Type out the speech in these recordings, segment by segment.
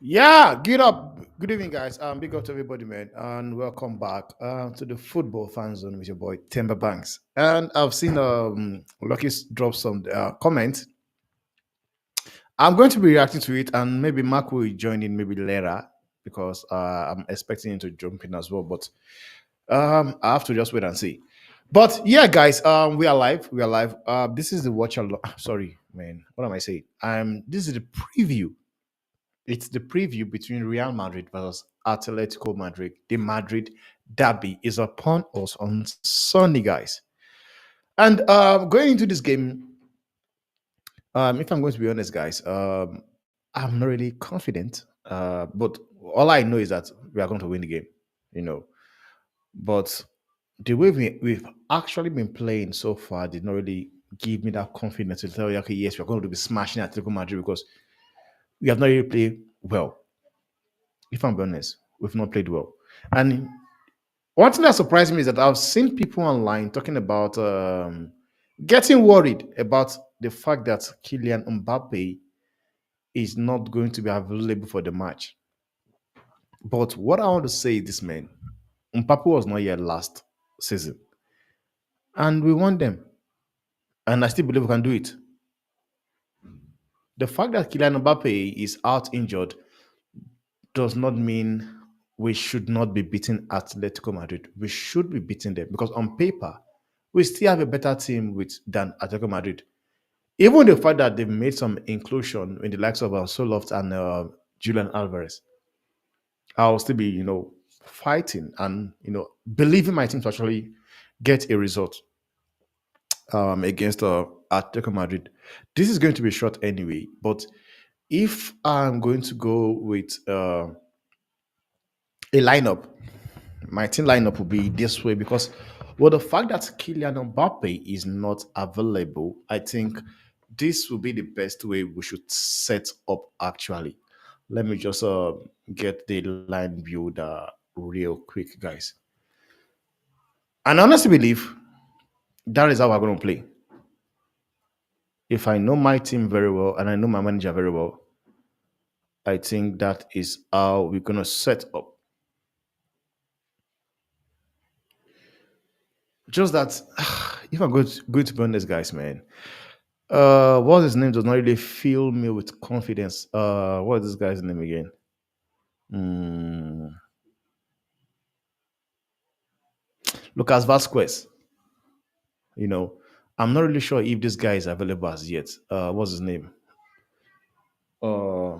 Yeah, get up. Good evening, guys. Big up to everybody, man, and welcome back to the football fan zone with your boy Timber Banks. And I've seen Lucky drop some comments. I'm going to be reacting to it, and maybe Mark will join in maybe later because I'm expecting him to jump in as well. But I have to just wait and see. But yeah, guys, we are live. We are live. This is the watch along. Sorry, man. What am I saying? This is the preview. It's the preview between Real Madrid versus Atletico Madrid. The Madrid derby is upon us on Sunday, guys. And going into this game, if I'm going to be honest, guys, I'm not really confident. But all I know is that we are going to win the game, you know. But the way we've actually been playing so far did not really give me that confidence to tell you, okay, yes, we're going to be smashing Atletico Madrid because we have not really played well. If I'm honest, we've not played well. And one thing that surprised me is that I've seen people online talking about getting worried about the fact that Kylian Mbappe is not going to be available for the match. But what I want to say is this, man, Mbappe was not here last season, and we won them, and I still believe we can do it. The fact that Kylian Mbappe is out injured does not mean we should not be beating Atletico Madrid. We should be beating them because on paper, we still have a better team than Atletico Madrid. Even the fact that they've made some inclusion in the likes of Soloft and Julian Alvarez, I'll still be, fighting and believing my team to actually get a result against Atletico Madrid. This is going to be short anyway, but if I'm going to go with a lineup, my team lineup will be this way because, well, the fact that Kylian Mbappe is not available, I think this will be the best way we should set up actually. Let me just get the line build real quick, guys. And I honestly believe that is how we're going to play. If I know my team very well and I know my manager very well, I think that is how we're going to set up. Just that, if I'm going to be honest, guys, man, what's his name does not really fill me with confidence. What is this guy's name again? Mm, Lucas Vasquez. You know, I'm not really sure if this guy is available as yet. What's his name? Uh,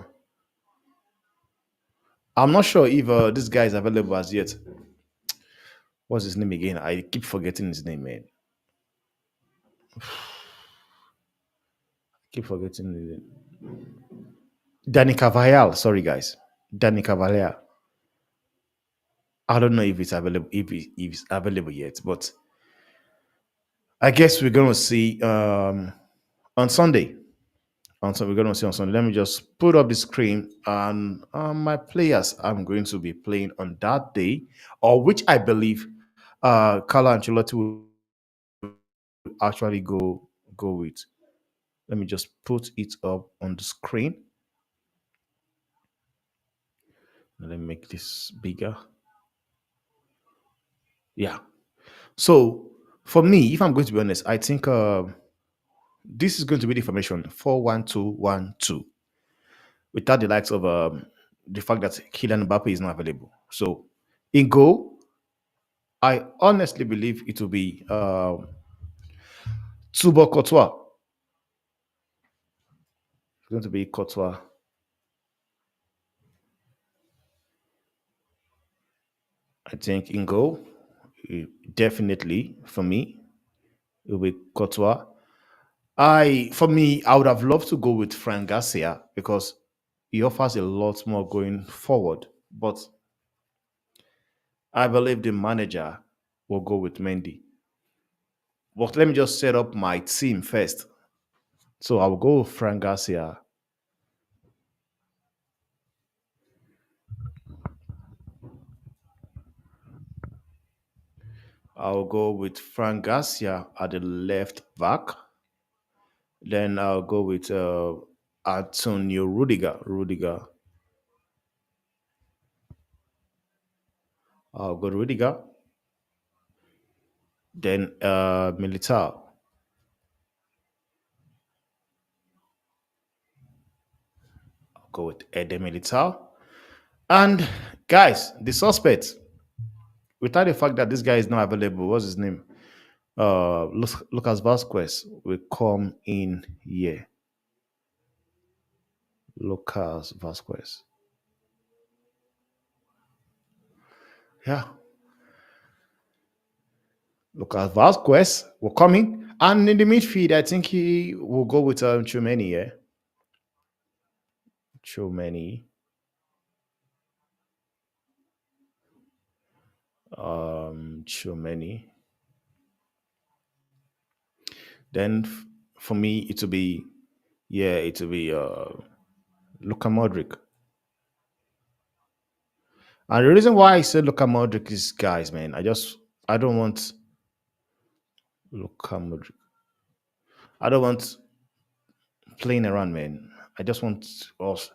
I'm not sure if this guy is available as yet. What's his name again? I keep forgetting his name, man. Keep forgetting his name. Danny Cavalier. Sorry, guys. Danny Cavalier. I don't know if it's available if it's available yet, but I guess we're gonna see on Sunday. We're gonna see on Sunday. Let me just put up the screen and my players I'm going to be playing on that day, or which I believe Carlo Ancelotti will actually go with. Let me just put it up on the screen. Let me make this bigger. Yeah. So for me, if I'm going to be honest, I think this is going to be the formation 4-1-2-1-2 without the likes of the fact that Kylian Mbappe is not available. So in goal, I honestly believe it will be Thibaut Courtois. It's going to be Courtois. I think in goal, definitely for me, it will be Courtois. For me, I would have loved to go with Frank Garcia because he offers a lot more going forward. But I believe the manager will go with Mendy. But let me just set up my team first. So I will go with Frank Garcia. I'll go with Frank Garcia at the left back. Then I'll go with Antonio Rudiger. I'll go Rudiger. Then Militao. I'll go with Ede Militao. And guys, the suspect, without the fact that this guy is not available, what's his name? Lucas Vasquez will come in here. Lucas Vasquez. Yeah. Lucas Vasquez will come in. And in the midfield, I think he will go with Chumeni, yeah. Chumeni. Chumeni. Then for me, it will be, yeah, it will be Luka Modric. And the reason why I said Luka Modric is, guys, man, I don't want Luka Modric. I don't want playing around, man. I just want us.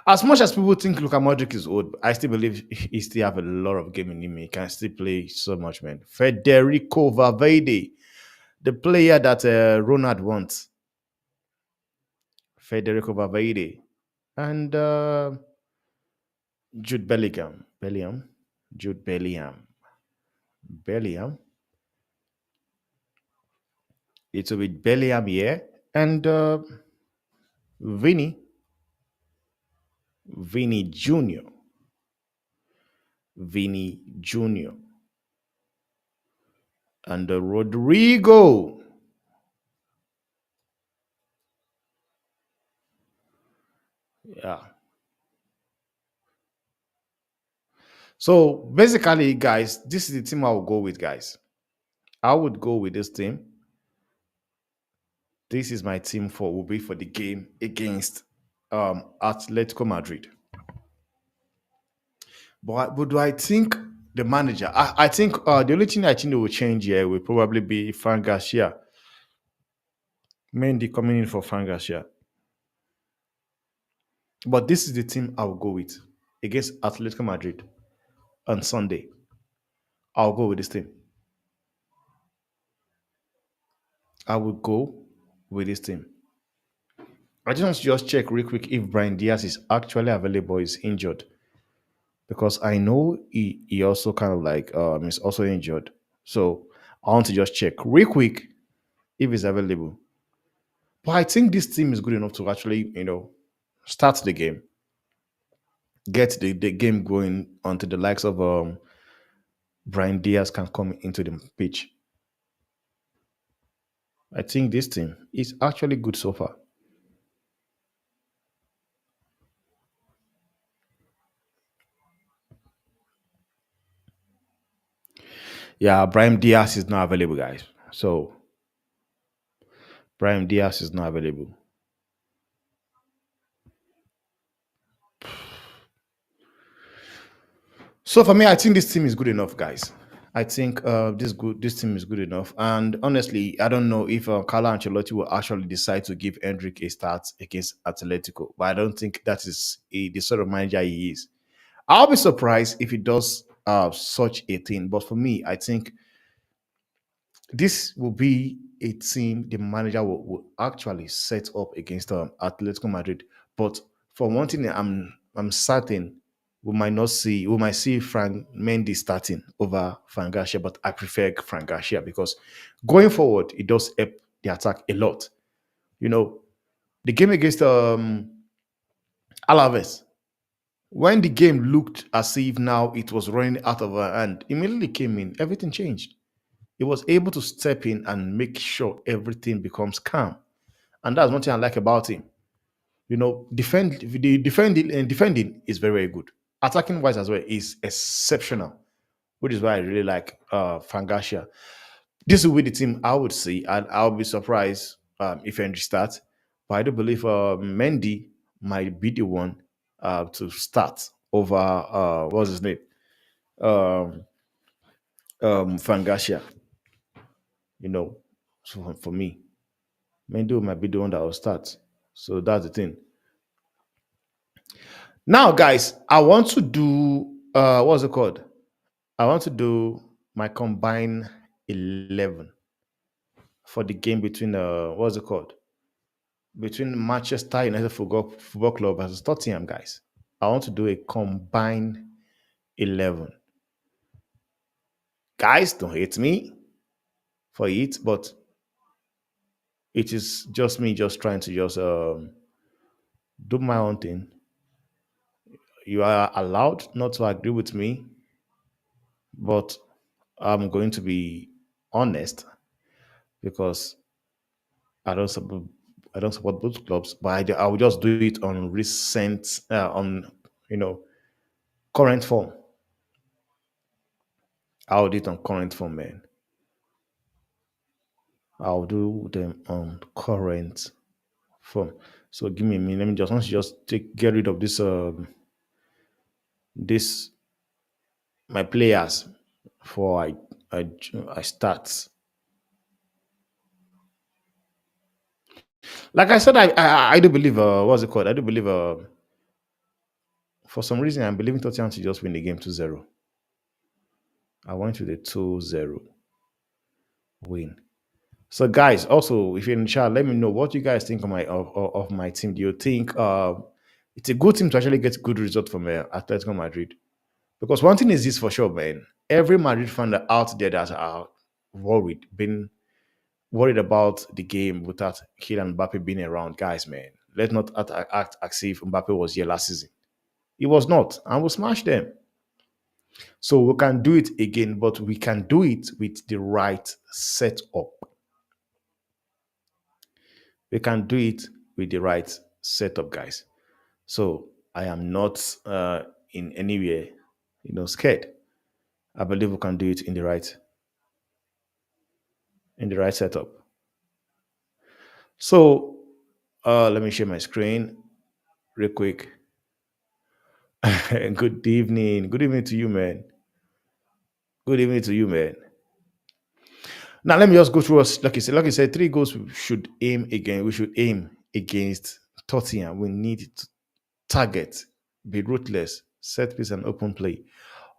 As much as people think Luka Modric is old, I still believe he still have a lot of game in him. He can still play so much, man. Federico Valverde, the player that Ronald wants. Federico Valverde. And Jude Bellingham. Jude Bellingham. It will be Bellingham here. And Vinny. Vinny Jr. Vinny Jr. And Rodrigo. Yeah. So basically, guys, this is the team I will go with, guys. I would go with this team. This is my team for will be for the game against Atletico Madrid. But do I think the manager? I think the only thing I think that will change here will probably be Frank Garcia. Mendy coming in for Frank Garcia. But this is the team I will go with against Atletico Madrid on Sunday. I'll go with this team. I will go with this team. I just want to just check real quick if Brian Diaz is actually available or is injured. Because I know he also kind of like is also injured. So I want to just check real quick if he's available. But I think this team is good enough to actually, start the game, get the game going until the likes of Brian Diaz can come into the pitch. I think this team is actually good so far. Yeah, Brian Diaz is not available, guys. So Brian Diaz is not available. So for me, I think this team is good enough, guys. I think this team is good enough. And honestly, I don't know if Carlo Ancelotti will actually decide to give Hendrick a start against Atletico, but I don't think that is the sort of manager he is. I'll be surprised if he does such a thing. But for me, I think this will be a team the manager will actually set up against Atletico Madrid. But for one thing, I'm certain we might see Frank Mendy starting over Frank Garcia, but I prefer Frank Garcia because going forward it does help the attack a lot. You know, the game against Alaves, when the game looked as if now it was running out of our hand, immediately came in, everything changed. He was able to step in and make sure everything becomes calm. And that's one thing I like about him. Defending is very, very good. Attacking wise as well is exceptional, which is why I really like Fangasia. This will be the team I would see, and I'll be surprised if Henry starts. But I do believe Mendy might be the one to start over what's his name? Um, Fangasia. You know, so for me, Mendy might be the one that will start. So that's the thing. Now, guys, I want to do what's it called? I want to do my combined 11 for the game between what's it called? Between Manchester United Football Club versus Tottenham, guys. I want to do a combined 11. Guys, don't hate me for it, but it is just me just trying to just do my own thing. You are allowed not to agree with me, but I'm going to be honest because I don't support I don't support both clubs, but I will just do it on recent on you know current form. I'll do it on current form, man. I'll do them on current form. So give me a minute. Let me just once you just get rid of this my players before I I start. Like I said, I do believe what's it called? I do believe for some reason I'm believing Tottenham to just win the game 2-0. I went with a 2-0 win. So guys, also if you're in the chat, let me know what you guys think of of my team. Do you think it's a good team to actually get good result from Atletico Madrid? Because one thing is this for sure, man. Every Madrid fan out there that are been worried about the game without Kylian Mbappe being around, guys, man. Let's not act as if Mbappe was here last season. He was not, and we smashed them. So we can do it again, but we can do it with the right setup. We can do it with the right setup, guys. So I am not in any way, scared. I believe we can do it in the right setup. So let me share my screen real quick. Good evening. Good evening to you, man. Good evening to you, man. Now let me just go through us. Like you said, three goals we should aim again. We should aim against Tottenham. We need to target, be ruthless, set piece, and open play.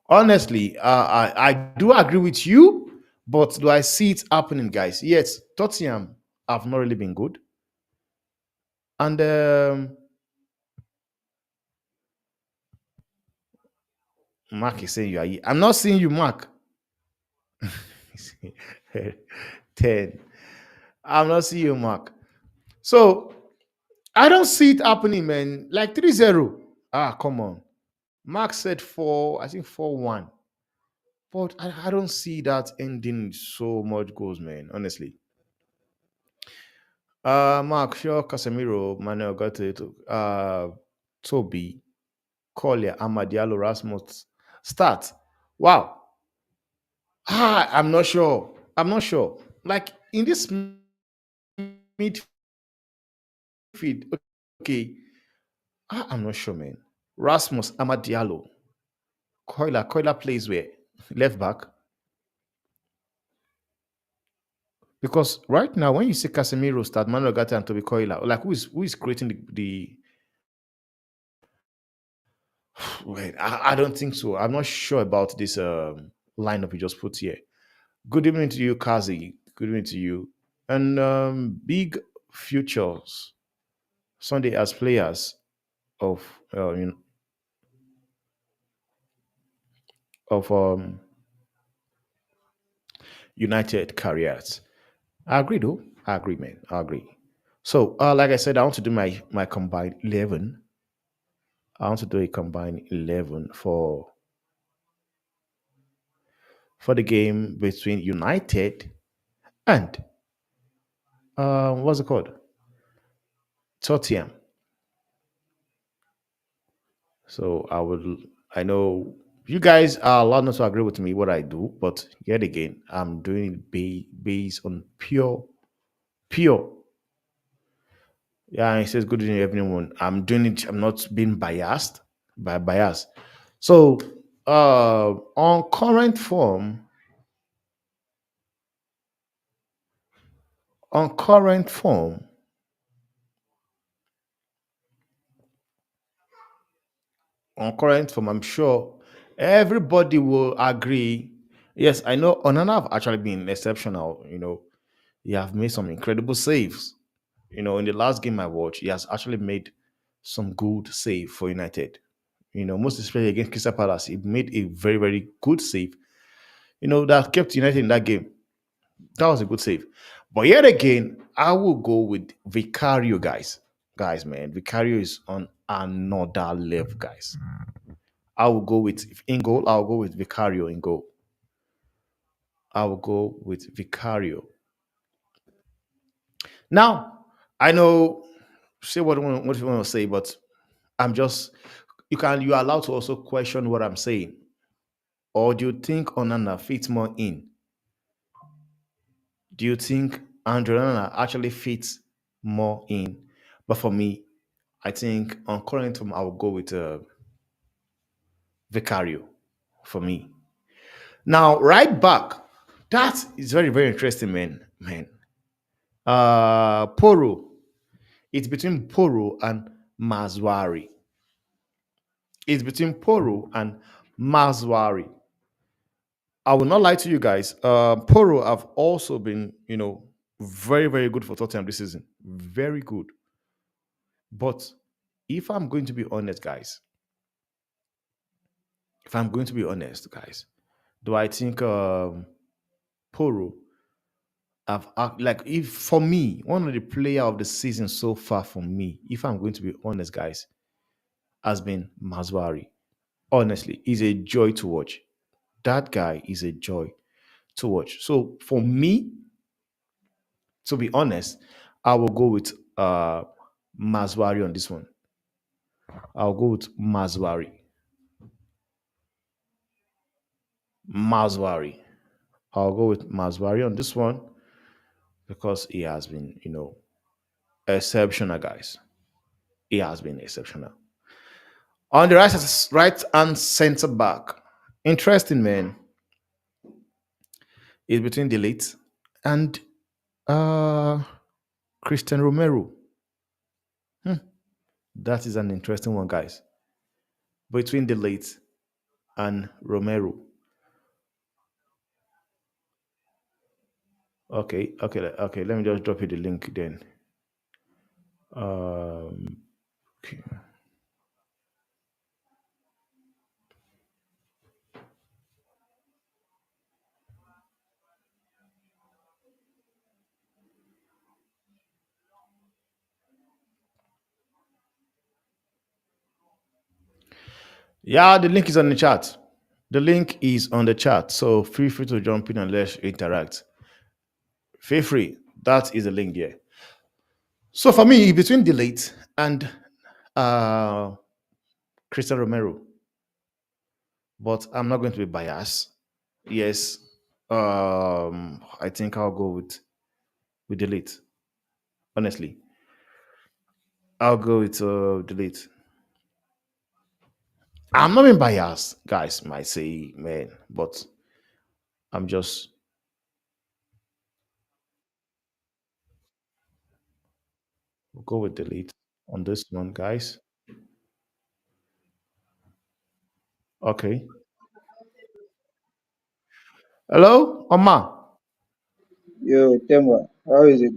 Honestly, I do agree with you, but do I see it happening, guys? Yes, Tottenham have not really been good, and Mark is saying you are. I'm not seeing you, Mark. 10. I'm not seeing you, Mark. So I don't see it happening, man. Like 3-0. Ah, come on. Mark said 4, I think 4-1. But I don't see that ending so much goals, man. Honestly. Mark, sure, Casemiro, Manuel got it. Toby, Collier, Amadialo, Rasmus. Start. Wow. I'm not sure. I'm not sure. Like in this midfield, okay. I'm not sure, man. Rasmus, Amadialo, Koila plays where? Left back. Because right now, when you see Casemiro start, Manuel Gatti and Toby Koila, like who is creating the wait, I don't think so. I'm not sure about this lineup you just put here. Good evening to you, Kazi. Good evening to you. And big futures Sunday as players of of United careers. I agree, though. I agree, man. I agree. So, like I said, I want to do my combined 11. I want to do a combined 11 for the game between United and what's it called? Tottenham. So I know you guys are allowed not to agree with me what I do, but yet again, I'm doing it based on pure. Yeah, and it says good evening, everyone. I'm doing it. I'm not being biased by bias. So, on current form, on current form, on current form, I'm sure Everybody will agree. Yes, I know Onana have actually been exceptional. He have made some incredible saves. In the last game I watched, he has actually made some good save for United. Most especially against Crystal Palace, he made a very, very good save. That kept United in that game. That was a good save. But yet again, I will go with Vicario, guys. Guys, man, Vicario is on another level, guys. I will go with in goal. I'll go with Vicario in goal. I will go with Vicario. Now, I know say what you want to say, but I'm just you're allowed to also question what I'm saying. Or do you think Onana fits more in? Do you think Andrew Onana actually fits more in? But for me, I think on current form, I will go with Vicario for me. Now, right back, that is very, very interesting, man. Man. Poro. It's between Poro and Mazwari. It's between Poro and Mazwari. I will not lie to you guys. Poro have also been, very, very good for Tottenham this season. Very good. But if I'm going to be honest, guys, if I'm going to be honest, guys, do I think Poro like if for me, one of the player of the season so far for me, if I'm going to be honest, guys, has been Mazwari. Honestly, he's a joy to watch. That guy is a joy to watch. So for me, to be honest, I will go with Mazwari on this one. I'll go with Mazwari. Mazwari. I'll go with Mazwari on this one because he has been, exceptional, guys. He has been exceptional. On the right hand center back, interesting man, is between Delete and uh Christian Romero. That is an interesting one, guys. Between Delete and Romero. Okay, okay, okay. Let me just drop you the link then. Um, okay. Yeah, the link is on the chat. The link is on the chat, so feel free to jump in and let's interact. Feel free. That is the link there. So for me, between Delete and uh Christian Romero, but I'm not going to be biased. Yes, I think I'll go with Delete. Honestly, I'll go with Delete. I'm not being biased, guys. Might say, man, but I'm just go with Delete on this one, guys. Okay. Hello, Oma. Yo, Temba, how is it?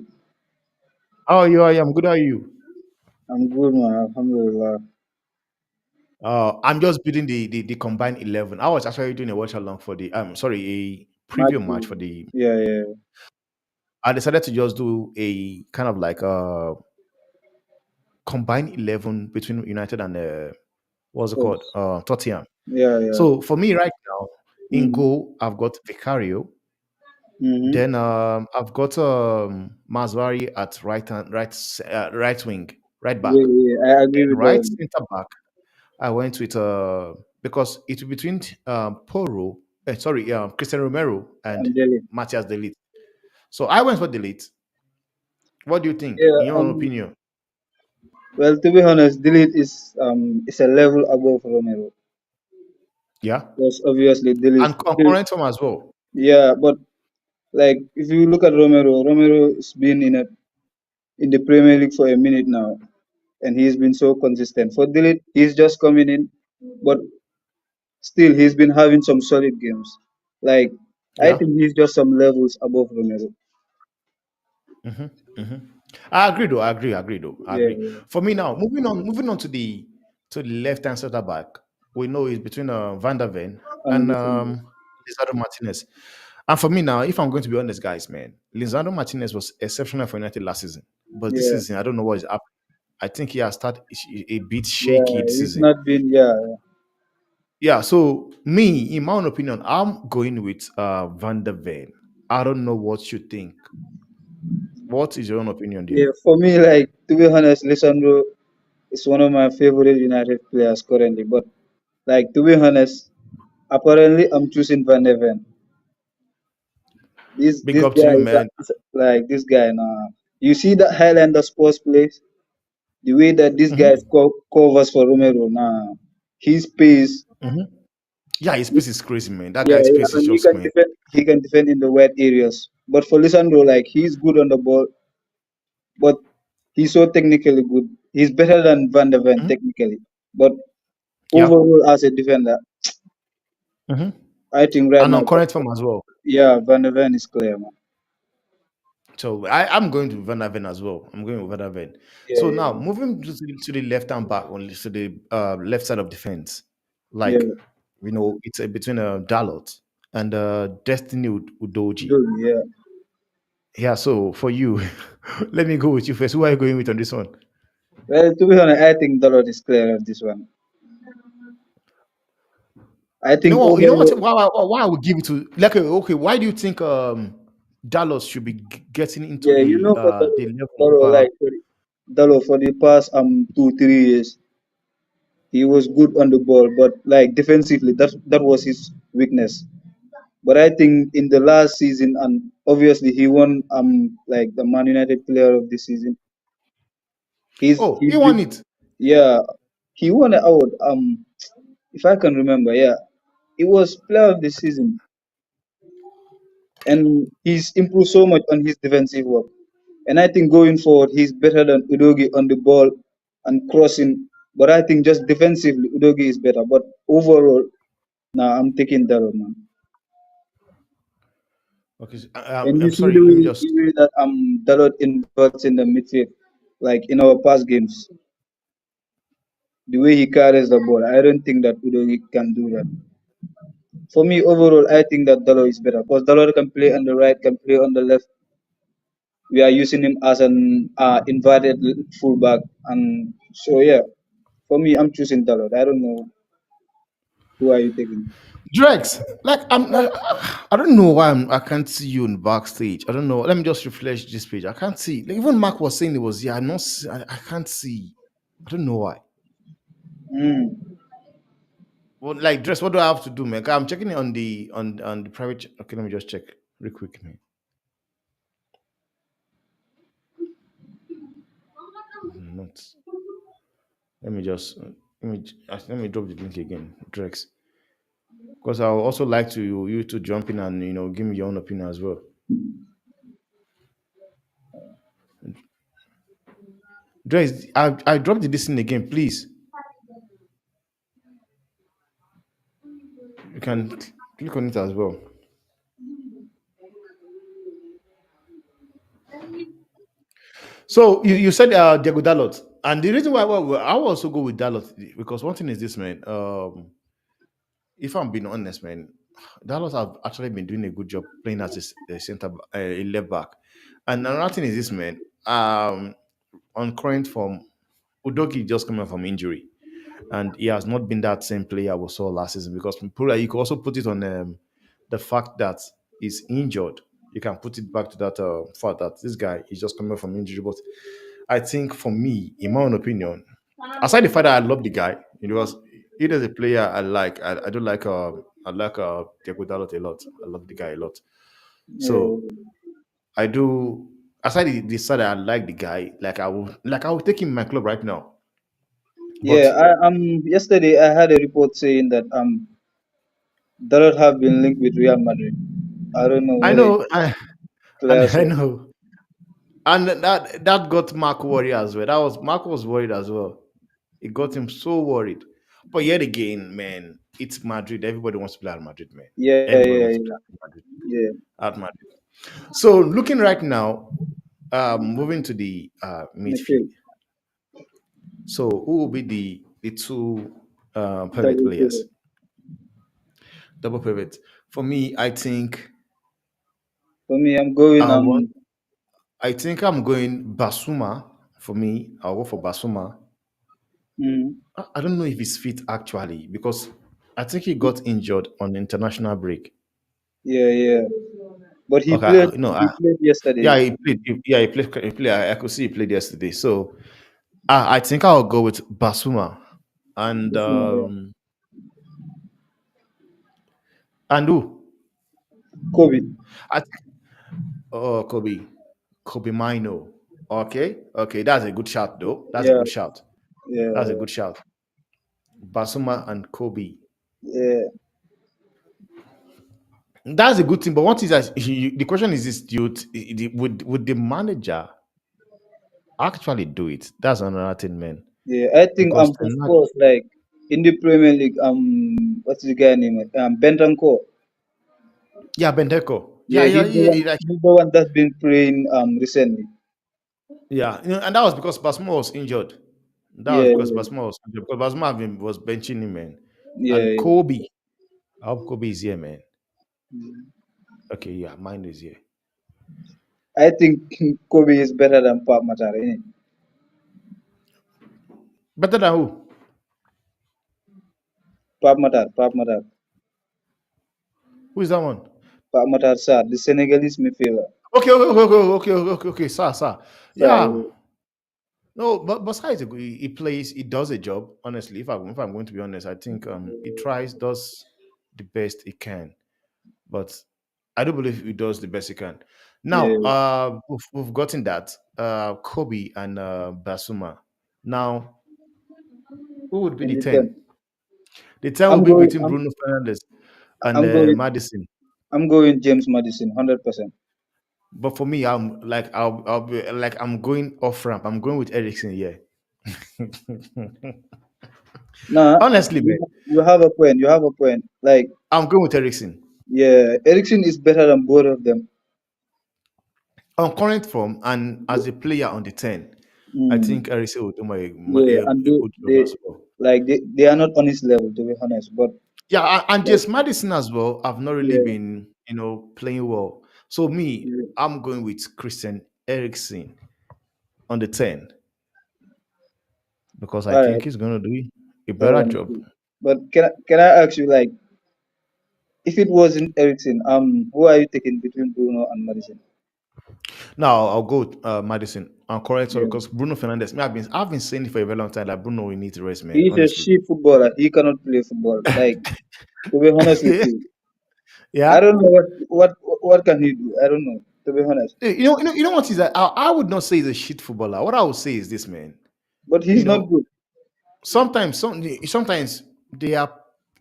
How are you? I am good. How are you? I'm good, man. Alhamdulillah. I'm just building the combined 11. I was actually doing a watch along for the sorry, a preview match Matthew. for the. Yeah, yeah. I decided to just do a kind of like combined 11 between United and what's it called? Coach. Tottenham. Yeah, yeah. So for me right now, in Mm-hmm. goal, I've got Vicario. Mm-hmm. Then I've got Masvari at right wing, right back. Yeah, yeah. I agree Then with right that. center back, I went with because it's between Poro, sorry, Christian Romero and And Delhi. Matias Delite. So I went for Delite. What do you think, Yeah, in your own opinion? well, to be honest, Delete is a level above Romero. Yeah, Yes, obviously, and concurrent form as well. yeah, but like if you look at Romero, Romero has been in the Premier League for a minute now, and he's been so consistent. For Delete, he's just coming in, but still he's been having some solid games. Like I Yeah. think he's just some levels above Romero. hmm hmm I agree though. I agree. I agree though. I Yeah, agree. For me now, moving on to the left hand center back, we know it's between Van der Ven and and listen, Lisandro Martinez. And for me now, if I'm going to be honest, guys, man, Lisandro Martinez was exceptional for United last season, but this yeah, season I don't know what is up. I think he has started a bit yeah, shaky this he's season. not been yeah. Yeah, so me, in my own opinion, I'm going with Van der Ven. I don't know what you think. What is your own opinion there? Yeah, for me, like to be honest, Lisandro is one of my favorite United players currently. But like to be honest, apparently I'm choosing Van de Ven. Big This up to guy you, is man. like this guy now. You see that Highlander sports place, the way that this guy hmm covers for Romero now, his pace, hmm Yeah, his pace is crazy, man. That yeah, guy's yeah, pace is and he just can man. defend. He can defend in the wide areas. But for Lisandro, like he's good on the ball, but he's so technically good. He's better than Van de Ven Mhm. technically, but Yeah. overall as a defender, hmm I think right And now, on current form as well. yeah, Van de Ven is clear, man. So I'm going to Van der Ven as well. I'm going with Van der Ven. Yeah, So now yeah, moving to the left hand back, on to the left side of defense, like yeah. it's between Dalot and Destiny Udoji. Good, yeah. Yeah. So for you, let me go with you first. Who are you going with on this one? Well, to be honest, I think Dalot is clear of this one. I You know think what? You know what? overall, Why I would give it to like okay? Why do you think Dallas should be getting into yeah, you know, for the level of Dalot, like Dalot for the past 2 3 years, he was good on the ball, but like defensively, that was his weakness. But I think in the last season, and obviously he won like the Man United Player of the Season. oh, He's he won been it. yeah, he won an award. If I can remember, yeah, it was Player of the Season, and he's improved so much on his defensive work. And I think going forward, he's better than Udogi on the ball and crossing. But I think just defensively, Udogi is better. But overall, now I'm taking Dalot, man. Okay, so, And you I'm see sorry. Let me just. the way that Dalot inverts in the midfield, like in our past games, the way he carries the ball, I don't think that Udogi can do that. For me, overall, I think that Dalot is better because Dalot can play on the right, can play on the left. We are using him as an inverted fullback, and so yeah. For me, I'm choosing Dalot. I don't know who are you taking. Drex, like I don't know why I can't see you in backstage. I don't know. Let me just refresh this page. I can't see. Like, even Mark was saying it was here. I can't see. I don't know why. Mm. Well, like Drex, what do I have to do, man? I'm checking it on the private. Okay, let me just check real quick, man. Not. Let me just let me drop the link again, Drex, because I would also like to you to jump in and give me your own opinion as well. Drex, I dropped this thing again, please. You can click on it as well. So you said Diego Dalot, and the reason why I will also go with Dalot because one thing is this, man. If I'm being honest, man, Dalot have actually been doing a good job playing as a center, a left back. And another thing is this, man. On current form, Udogi just coming from injury, and he has not been that same player we saw last season. Because probably you could also put it on the fact that he's injured. You can put it back to that fact that this guy is just coming from injury. But I think for me, in my own opinion, aside the fact that I love the guy, because he is a player I like. I do like I like Diego Dalot a lot. I love the guy a lot. Yeah, So I do. Aside the fact that I like the guy, I will take him in my club right now. yeah. But Yesterday I had a report saying that Dalot have been linked with Real Madrid. I don't know I whether it's know, and clear. I So know, and that got Mark worried as well. Mark was worried as well. It got him so worried. But yet again, man, it's Madrid. Everybody wants to play at Madrid, man. Yeah, Everybody yeah, wants to yeah, play at Madrid. yeah. At Madrid. So looking right now, moving to the midfield. Midfield, So who will be the two pivot double players? pivot. Double pivot. For me, I think For me, I'm going I want. I think I'm going Basuma. For me, I'll go for Basuma. mm, I don't know if he's fit actually because I think he got injured on international break. yeah, yeah. But he Okay, played. no, He played yesterday. yeah, he played. Yeah, he played. He played. I could see he played yesterday. So I think I'll go with Basuma and Yeah. who? Kobe. I think, oh, Kobe Mino. Okay, okay, that's a good shout though. That's a Yeah, good shout. That's a yeah, good shout. Basuma and Kobe. yeah. That's a good thing. But what is that? The question is this: would the manager actually do it? That's another thing, man. Yeah, I think Because for Spurs, like in the Premier League, what's the guy name? Bentancur. yeah, Benteko. Yeah, Yeah, yeah, he's the one. yeah. Like, He's the one that's been playing recently. yeah, and that was because Basuma was injured. That was Yeah, because Basuma was injured. Because Basuma was benching him, man. yeah, And yeah. Kobe, I hope Kobe is here, man. Okay, yeah, mine is here. I think Kobe is better than Pap Matar. Innit? Better than who? Pap Matar, Who is that one? Pap Matar Sarr, the Senegalese midfielder. Okay, okay. Sir. Sarr, Yeah. No, but besides, he plays, he does a job. Honestly, if I'm going to be honest, I think he tries, does the best he can. But I do believe he does the best he can. yeah, Now, we've gotten that Kobe and Basuma. Now, who would be in the the 10? ten. The 10 will I'm be going. between Bruno Fernandez and I'm going. Madison. I'm going James Madison, 100%. But for me, I'm like I'll be like I'm going off ramp. I'm going with Ericsson. Yeah. Nah, Honestly, man, you have a point. You have a point. Like, I'm going with Ericsson. yeah, Ericsson is better than both of them. On current form and as a player on the 10, I Mm, think Ericsson will do yeah, and a good job as well. they are not on his level to be honest. But Yeah, and like, just Madison as well. I've not really yeah, been, playing well. So me, yeah. I'm going with Christian Eriksen on the 10 because I All think right, he's gonna do a that better one is job. good. But can I ask you, like, if it wasn't Ericsson, who are you taking between Bruno and Madison? Now I'll go with Madison on correct one Yeah, because Bruno Fernandez. Me, I've been saying it for a very long time that Bruno will need to rest, man. he's a Honestly. shit footballer. He cannot play football. Like, to be honest with you, I Yeah. don't know what can he do. I don't know. To be honest, You know what is that? I would not say he's a shit footballer. What I would say is this, man. but You he's not know, good. sometimes their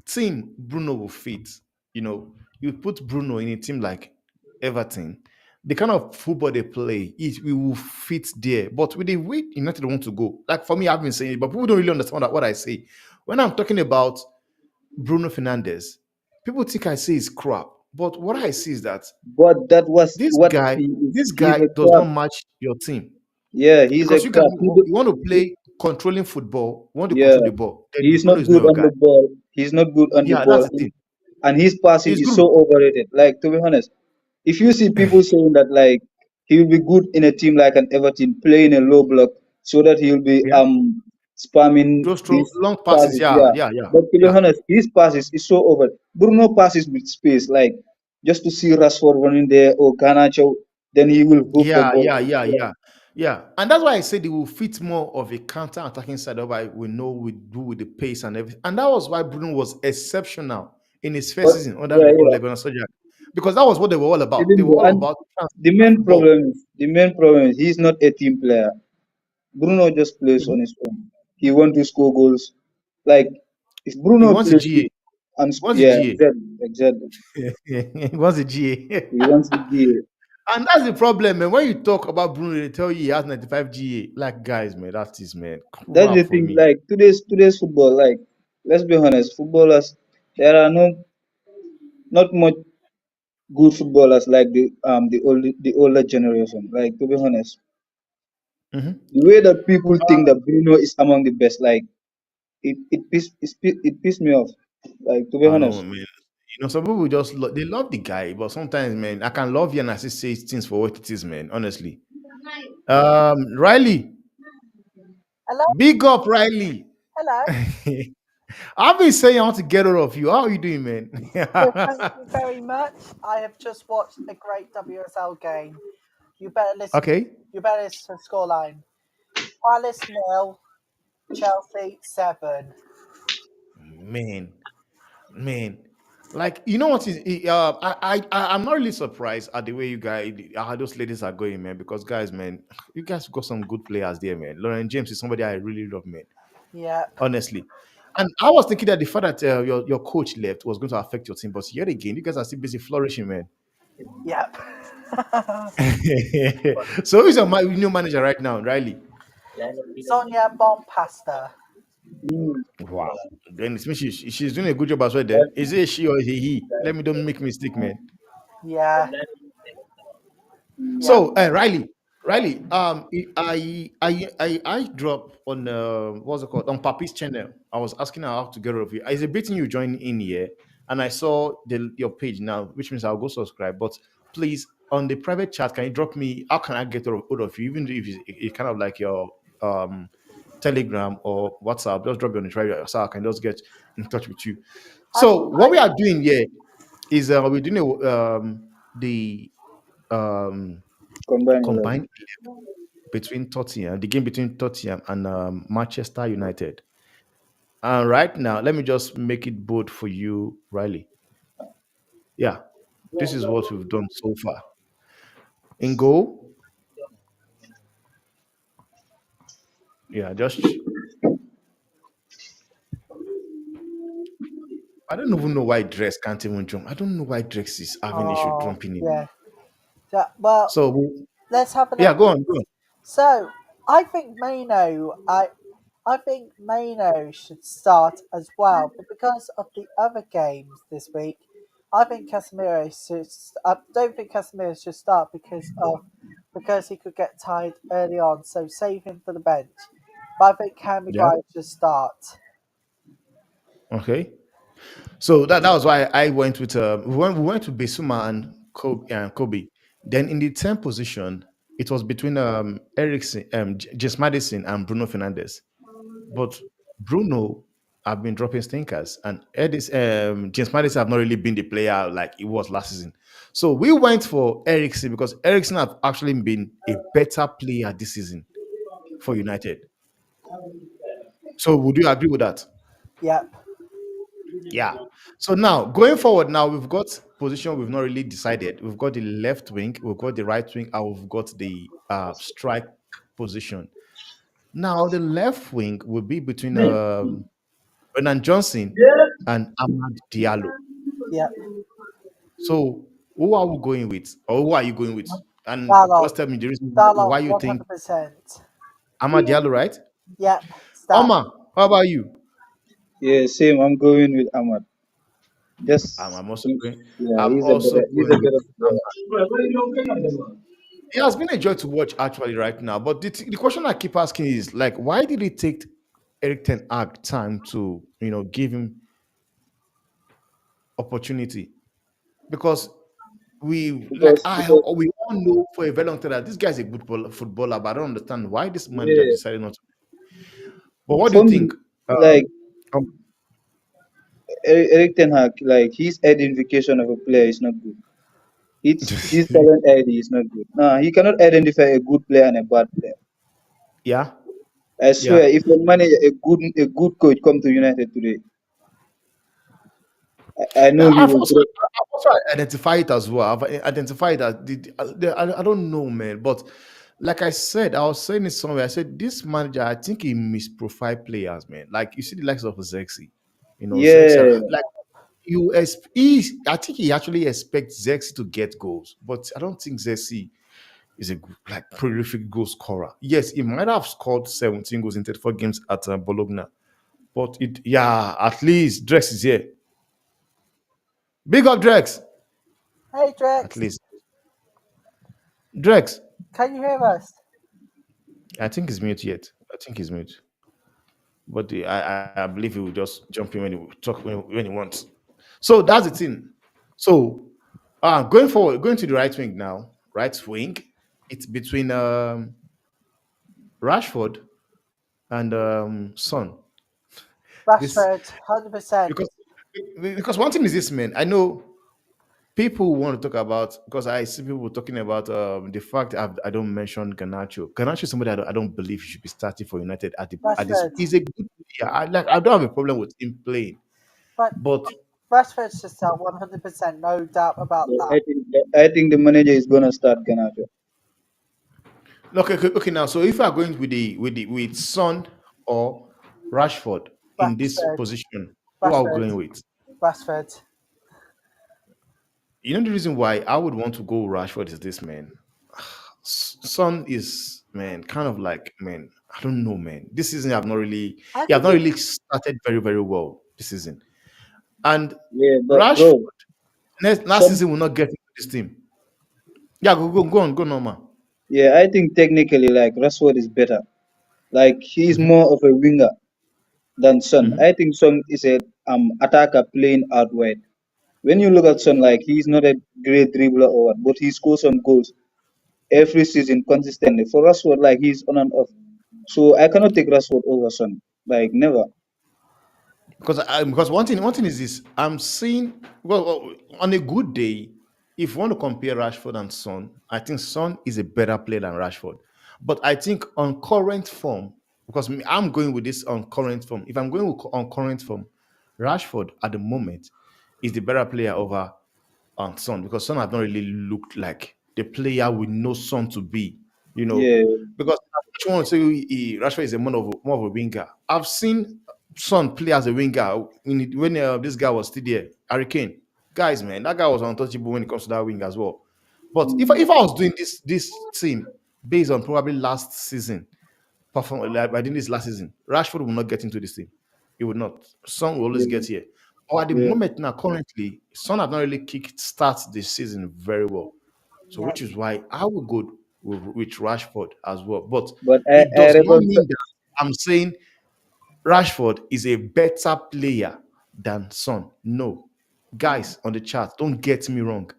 team Bruno will fit. You put Bruno in a team like Everton, the kind of football they play, it will fit there. But with the way United want to go, like for me, I've been saying it, but people don't really understand what I say. When I'm talking about Bruno Fernandez, people think I say it's crap. But what I see is that But that was this what guy, he is. this He's guy a does crap. not match your team. Yeah, he's a Because crap. you want to play controlling football, you want to Yeah, control the ball, then he's Bruno not is not good your on guy. the ball. He's not good on the Yeah, ball, that's the thing. and his passing He's is good so with overrated. Like, to be honest, if you see people saying that, like, he will be good in a team like an Everton, playing a low block, so that he will be yeah. spamming Those throw these long passes, passes. yeah, Yeah, yeah, yeah, but to be yeah. honest, his passes is so over. Bruno passes with space, like just to see Rashford running there or Garnacho, then he will hook the Yeah, ball. yeah, yeah, Yeah. yeah. Yeah. And that's why I said they will fit more of a counter-attacking side of why we know we do with the pace and everything. And that was why Bruno was exceptional in his first But season under yeah, Ole yeah. Gunnar Solskjaer. Because that was what they were all about. They Even were though, all and about football. the main problem is he's not a team player. Bruno just plays on his own. He wants to score goals. Like, if He Bruno wants a plays GA. good and He wants a yeah, GA. exactly, exactly. He wants a GA. He wants the GA. And that's the problem, man. When you talk about Bruno, they tell you he has 95 GA. Like, guys, man, that is, man, That's the crap for thing. me. Like, today's football. Like, let's be honest, footballers, there are not much good footballers like the older generation. Like, to be honest, Hmm. the way that people think that Bruno is among the best, like it pissed me off. Like, to be I know, honest, man. Some people just they love the guy, but sometimes, man, I can love you and I still say things for what it is, man. Honestly, Riley, Hello, big up, Riley. hello. I've been saying I want to get rid of you. How are you doing, man? Well, thank you very much. I have just watched a great WSL game. You better listen. Okay, You better listen to the scoreline. Palace nil, Chelsea 7. man, man. Like what is? I'm not really surprised at the way you guys, how those ladies are going, man. Because guys, man, you guys got some good players there, man. Lauren James is somebody I really love, man. Yep, Honestly. And I was thinking that the fact that your coach left was going to affect your team, but yet again, you guys are still busy flourishing, man. yep. So who's your new manager right now, Riley? Sonia Bompasta. mm, Wow. Then it means she's doing a good job as well. Then is it she or is it he? Let me don't make mistake, man. Yeah, yep, So, Riley, I dropped on what's it called on Papi's channel. I was asking her how to get rid of you. It's a bit you join in here, and I saw your page now, which means I'll go subscribe. But please, on the private chat, can you drop me? How can I get hold of you? Even if it's kind of like your um Telegram or WhatsApp, just drop me on the private so I can just get in touch with you. I, So, what I, we are doing here is we're doing the um combined 11. combined between Tottenham, the game between Tottenham and Manchester United. And right now, let me just make it bold for you, Riley. Yeah, this is what we've done so far. In goal, yeah, just I don't even know why Drex can't even jump. I don't know why Drex is having issue oh, jumping in. yeah. Yeah. Well, So let's have a yeah, look. go on, go on. So, I think Mano, I think Mano should start as well, but because of the other games this week, I think Casemiro should. I don't think Casemiro should start because he could get tired early on. So save him for the bench. But I think Cam Yeah, Maguire should start. okay. So that was why I went with we went to Besuma and Kobe. Then in the 10th position, it was between Ericsson, James Madison and Bruno Fernandez. But Bruno have been dropping stinkers, and James Madison have not really been the player like he was last season. So we went for Ericsson because Ericsson have actually been a better player this season for United. So would you agree with that? Yep, Yeah. So now going forward, now we've got position we've not really decided. We've got the left wing, we've got the right wing, and we've got the strike position. Now the left wing will be between Renan Johnson and Ahmad Diallo. yep. So who are we going with, or who are you going with? And Dalot, just tell me the reason why Dalot, you think 100%. Ahmad Diallo, right? Yep, start. Omar, how about you? Yeah, same. I'm going with Ahmad. Just I'm also going. yeah, I'm also he's a going with better Ahmad. player. It has been a joy to watch actually right now. But the question I keep asking is like, why did it take Eric Ten Hag time to give him opportunity? Because Because we all know for a very long time that this guy's a good footballer, but I don't understand why this manager yeah, decided not to. But what do you for me, think? Uh, like um, Eric Ten Hag, like his identification of a player is not good. It's his talent ID is not good. Nah, he cannot identify a good player and a bad player. yeah, I yeah. swear, if a manager, a good coach come to United today, I know he I've will also, drop. I've also identified it as well. I've identified that I don't know, man. But like I said, I was saying it somewhere. I said this manager, I think he misprofile players, man. Like you see the likes of Zexi, Zexi, Yeah, like I think he actually expects Zexi to get goals, but I don't think Zexi is a like prolific goal scorer. Yes, he might have scored 17 goals in 34 games at Bologna, But yeah, at least Drex is here. Big up Drex. Hey, At Drex, least Drex. can you hear us? I think he's mute yet. I think he's mute. But I believe he will just jump in when he talk when he wants. So that's the thing. So going forward, going to the right wing now. Right wing, it's between Rashford and Son. This Rashford, 100%. because because one thing is this, man. I know people want to talk about because I see people talking about the fact I don't mention Garnacho. Garnacho is somebody I don't believe he should be starting for United at this. Rashford, He's a good player. I don't have a problem with him playing, but but Rashford should start 100%, no doubt about So that. I think the manager is gonna start Ganacho. okay. Now, so if you are going with with Son or Rashford in this Rashford, position, who are we Rashford, going with? Rashford. You know the reason why I would want to go Rashford is this, man. Son is man, kind of like man. I don't know, man. This season I've not really, I yeah, I've think not it, really started very well this season. And Yeah, but Rashford bro, last some season will not get into this team. Yeah, go on, go normal. yeah, I think technically like Rashford is better. Like he's Hmm. more of a winger than Son. Hmm. I think Son is a attacker playing out wide. When you look at Son, like he's not a great dribbler or what, but he scores some goals every season consistently. For Rashford, like he's on and off. So I cannot take Rashford over Son. Like never. Because one thing is this, I'm seeing on a good day, if you want to compare Rashford and Son, I think Son is a better player than Rashford. But I think on current form, because I'm going with this on current form. If I'm going on current form, Rashford at the moment is the better player over on Son because Son has not really looked like the player we know Son to be. You know, Yeah, because I want to say Rashford is a more of a winger. I've seen Son play as a winger when this guy was still there. Hurricane, guys, man, that guy was untouchable when it comes to that wing as well. But if I was doing this team based on probably last season perform like I did this last season, Rashford will not get into this team. He would not. Son will always yeah, get here. Or at the yeah. moment now, currently, Son has not really kicked start this season very well. So yeah, which is why I will go with Rashford as well. But But it I does not remember mean that I'm saying Rashford is a better player than Son. No. Guys on the chat, don't get me wrong.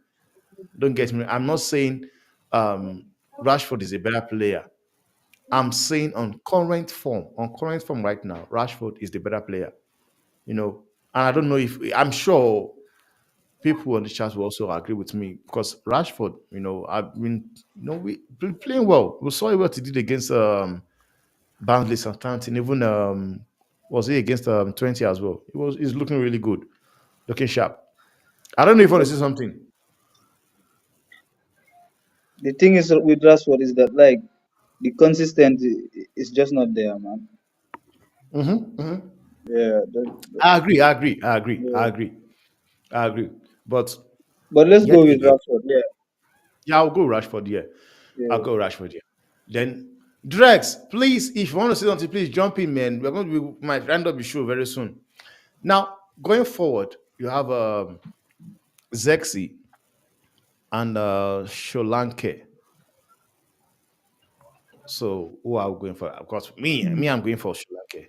Don't get me. I'm not saying um Rashford is a better player. I'm saying on current form right now, Rashford is the better player. You know, and I don't know if I'm sure people on the chat will also agree with me because Rashford, I've been, we been playing well. We saw what he did against Barnsley, Southampton, even was he against 20 as well. He's looking really good, looking sharp. I don't know if you want to say something. the thing is with Rashford is that like the consistency is just not there, man. Hmm. Yeah, I agree. I agree. I agree. I yeah. agree. I agree. But But let's go yet with again, Rashford. Yeah, yeah, I'll go Rashford. Yeah, I'll yeah. go Rashford. Yeah. Then Drex, please, if you want to say something, please jump in, man. We're going to be might end up the show very soon. Now, going forward, you have Zexi and Sholanke. So, who are we going for? Of course, I'm going for Sholanke.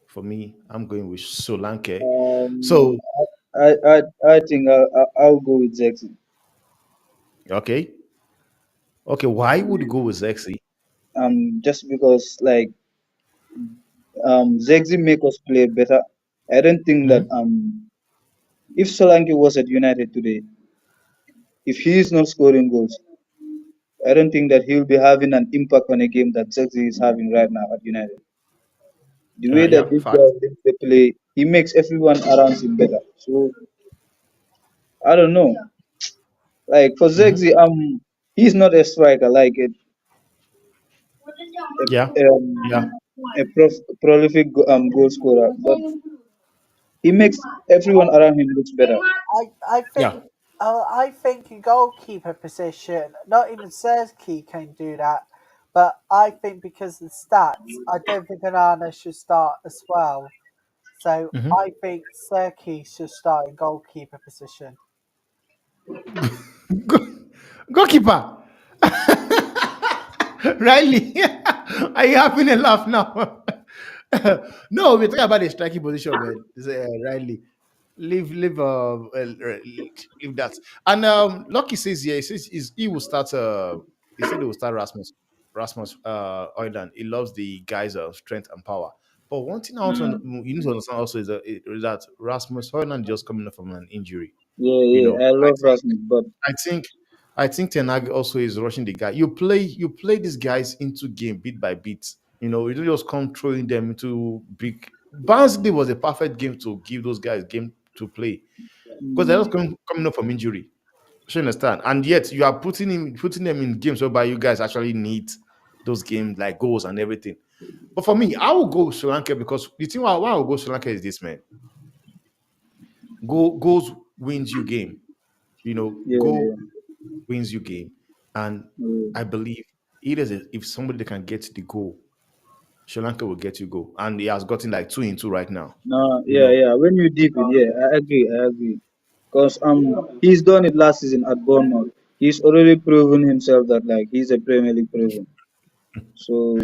For me, I'm going with Solanke. Um, So, I think I'll go with Jackson. okay, okay. Why would you go with Zexi? Just because like Zexi make us play better. I don't think that Mhm. if Solanke was at United today, if he is not scoring goals, I don't think that he'll be having an impact on a game that Zexi is having right now at United. The way that Yeah, this guy fact. leads the play, he makes everyone around him better. So I don't know. Like for Hmm. Zexi, he's not a striker like Yeah, yeah, a prolific goal scorer, but he makes everyone around him looks better. I yeah. think I think a goalkeeper position, not even Sersky can do that, but I think because of the stats, I don't think Onana should start as well. So Mhm. I think Serki should start in goalkeeper position. Go- Goalkeeper. Riley, are you having a laugh now? No, we're talking about the striking position, man. Riley, leave that. And Lucky says, yeah, he says he will start. He said he will start Rasmus Oyland. He loves the guys of strength and power. But one thing I want to Mm. you need to understand also is that Rasmus Oyland just coming up from an injury. Yeah, You yeah, know, I love Rasmus, but I think I think Ten Hag also is rushing the guy. You play these guys into game bit by bit. You know, you don't just come throwing them into big. Barnsley was a perfect game to give those guys game to play because they're just mm, coming up from injury. You understand? And yet you are putting them in games whereby you guys actually need those games like goals and everything. But for me, I will go Sri Lanka because the thing why I will go Sri Lanka is this, man. Goals wins you game. You know, yeah, goal yeah, wins you game. And yeah. I believe if somebody can get the goal, Sri Lanka will get you goal. And he has gotten like 2 in 2 right now. No, You yeah, know, yeah. When you deep it, yeah, I agree, I agree. Cause he's done it last season at Bournemouth. He's already proven himself that like he's a Premier League proven. So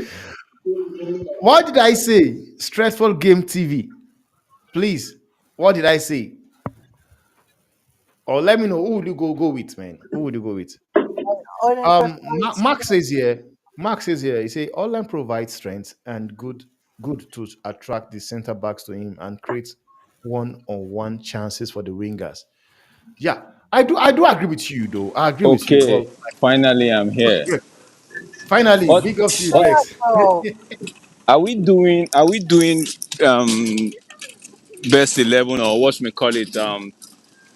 what did I say? Stressful game TV. Please, what did I say? Or let me know who would you go with, man? Who would you go with? Only provides Mark says here. Mark says here. He say Online provides strength and good to attract the centre backs to him and create one-on-one chances for the wingers. Yeah, I do agree with you though. I agree with you, but Okay, finally I'm okay, here. great. Finally, What big up to you, what Drex. Seattle. are we doing um best 11 or what we call it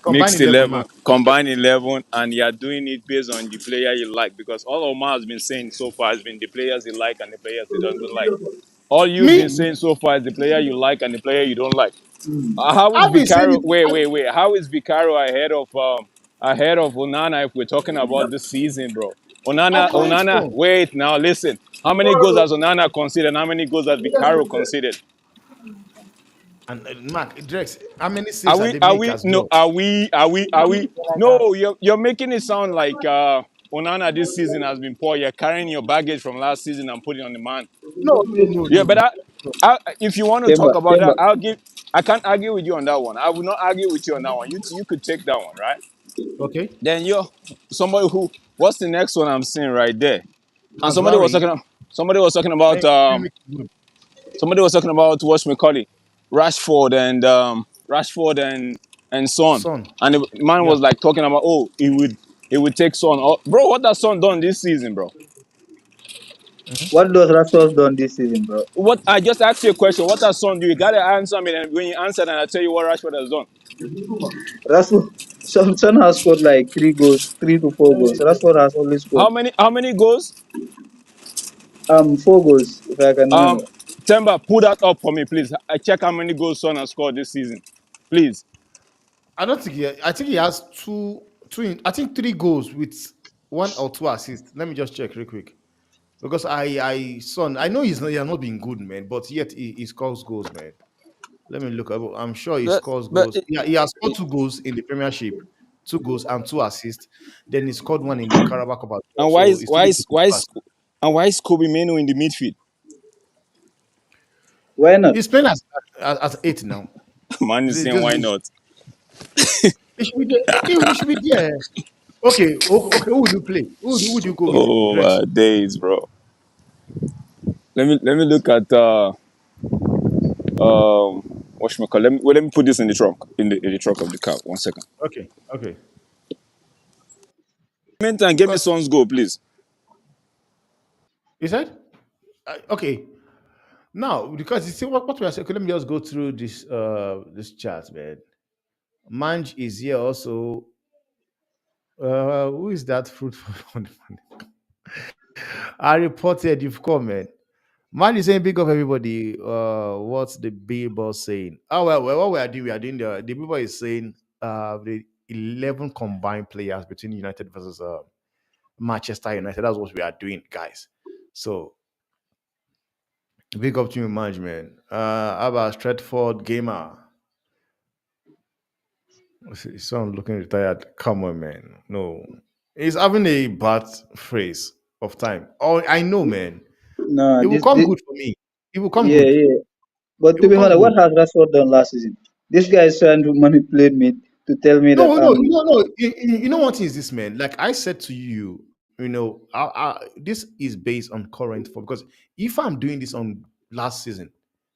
Combine mixed 11 11, mark. combined 11, and you are doing it based on the player you like, because all Omar has been saying so far has been the players he like and the players he doesn't like. All you've been Me, saying so far is the player you like and the player you don't like. mm, How is I've been saying Vicaro? it. Wait. How is Vicaro ahead of Onana if we're talking about this season, bro? I've said Onana. so. Wait, now listen. How many goals has Onana conceded? And how many goals has Vicaro conceded? And Mark, Drex, how many Are saves have we? they Are make we? as No. well? Are we? Are we? Are we? Gallagher. No. You're making it sound like Onana this season has been poor. You're carrying your baggage from last season and putting on the man. No, no, no, Yeah, no, but no. No. if you want to Temba, talk about Temba. that, I'll give. I can't argue with you on that one. I will not argue with you on that one. You could take that one, right? Okay. Then you're somebody who. What's the next one I'm seeing right there? And That's Larry. somebody was talking about Hey, make it good. what's McCauley, Rashford and Son, Son. and the man Yeah. was like talking about, oh, he would take Son. Oh, bro, what has Son done this season, bro? Mhm. What does Rashford done this season, bro? What I just asked you a question. What has Son do? You gotta answer me, and when you answer, then I tell you what Rashford has done. Rashford, Son has scored like 3 goals, 3 to 4 goals. Rashford has only How scored many? How many goals? 4 goals, if I can Um, remember. Temba, pull that up for me, please. I check how many goals Son has scored this season, please. I don't think I think he has I think 3 goals with 1 or 2 assists. Let me just check real quick. Because Son, I know he has not been good, man, but yet he scores goals, man. Let me look. I'm sure he But, scores but goals. Yeah, he has scored 2 goals in the Premiership, 2 goals and 2 assists. Then he scored one in the Carabao Cup as well. and why So is it's why three is goals and why two is assists. and why is Kobe Meno in the midfield? Why not? He's playing as 8 now. Man is saying why This not? he should be there. He should be there. Okay. Who would you play? Who would you go with, Oh Drex? days, bro. Let me look at whatchamacallit. Let me put this in the trunk in the trunk of the car. 1 second. Okay. Meantime, give me Because Son's goal, please. he said, okay. Now, because you see what we are saying, okay, let me just go through this chart, man. Manj is here also. Who is that fruitful? I reported you've come, man. Man is saying big of everybody. What's the Bible saying? Oh well, what we are doing the Bible is saying the 11 combined players between United versus Manchester United. That's what we are doing, guys. So big up to your management. How about Stratford Gamer? His son looking retired. Come on, man. No. He's having a bad phrase of time. Oh, I know, man. Nah, It will come good for me. It will come yeah, good. yeah. But It to will be come honest, what good. has Rashford done last season? This guy is trying to manipulate me to tell me that No, no, no. You know what is this, man? Like I said to you, this is based on current form. Because if I'm doing this on last season,